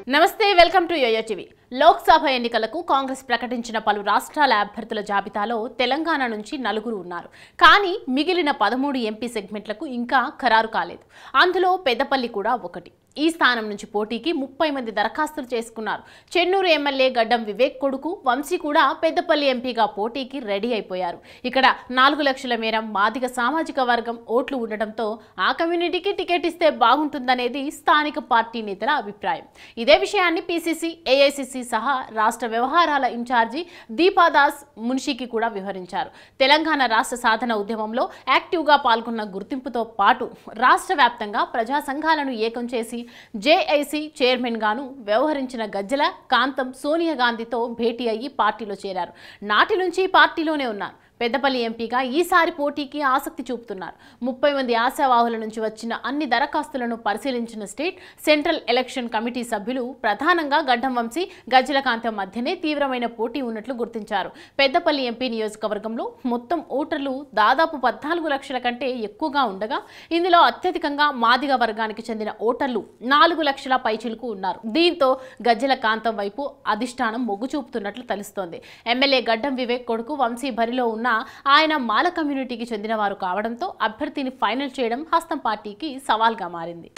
నమస్తే welcome to YOYO TV. Lok Sabha ఎన్నికలకు కాంగ్రెస్ ప్రకటించిన పలు రాష్ట్రాల అభ్యర్థుల జాబితాలో తెలంగాణ నుంచి 4 ఉన్నారు. కానీ మిగిలిన 13 ఎంపీ సెగ్మెంట్లకు ఇంకా ఖరారు కాలేదు. అందులో పెద్దపల్లి కూడా ఒకటి. ఈ స్థానం నుంచి పోటీకి 30 మంది దరఖాస్తులు చేసుకున్నారు. చెన్నూరు ఎమ్మెల్యే గడ్డం వివేక్ కొడుకు వంశీ కూడా పెద్దపల్లి ఎంపీగా పోటీకి రెడీ అయిపోయారు. ఇక్కడ 4 లక్షల మేర మాదిగ సామాజిక వర్గం ఓట్లు ఉండడంతో ఆ కమ్యూనిటీకి టికెట్ ఇస్తే బాగుంటుందనేది స్థానిక పార్టీ నేతల అభిప్రాయం. ఇదే విషయాన్ని పీసీసీ, ఏఐసీసీ సహా రాష్ట్ర వ్యవహారాల ఇన్ఛార్జి దీపాదాస్ మున్షికి కూడా వివరించారు. తెలంగాణ రాష్ట్ర సాధన ఉద్యమంలో యాక్టివ్గా పాల్గొన్న గుర్తింపుతో పాటు రాష్ట్ర వ్యాప్తంగా ప్రజా సంఘాలను ఏకం చేసి జేఐసీ చైర్మన్ గాను వ్యవహరించిన గజ్జల కాంతం సోనియా గాంధీతో భేటీ అయ్యి పార్టీలో చేరారు. నాటి నుంచి పార్టీలోనే ఉన్నారు. పెద్దపల్లి ఎంపీగా ఈసారి పోటీకి ఆసక్తి చూపుతున్నారు. 30 మంది ఆశావాహుల నుంచి వచ్చిన అన్ని దరఖాస్తులను పరిశీలించిన స్టేట్ సెంట్రల్ ఎలక్షన్ కమిటీ సభ్యులు ప్రధానంగా గడ్డం వంశీ, గజ్జల కాంతం మధ్యనే తీవ్రమైన పోటీ ఉన్నట్లు గుర్తించారు. పెద్దపల్లి ఎంపీ నియోజకవర్గంలో మొత్తం ఓటర్లు దాదాపు 14 లక్షల కంటే ఎక్కువగా ఉండగా ఇందులో అత్యధికంగా మాదిగ వర్గానికి చెందిన ఓటర్లు 4 లక్షల పైచిలుకు ఉన్నారు. దీంతో గజ్జల కాంతం వైపు అధిష్టానం మొగ్గు చూపుతున్నట్లు తెలుస్తోంది. ఎమ్మెల్యే గడ్డం వివేక్ కొడుకు వంశీ బరిలో ఉన్న ఆయన మాల కమ్యూనిటీకి చెందిన వారు కావడంతో అభ్యర్థిని ఫైనల్ చేయడం హస్తం పార్టీకి సవాల్గా మారింది.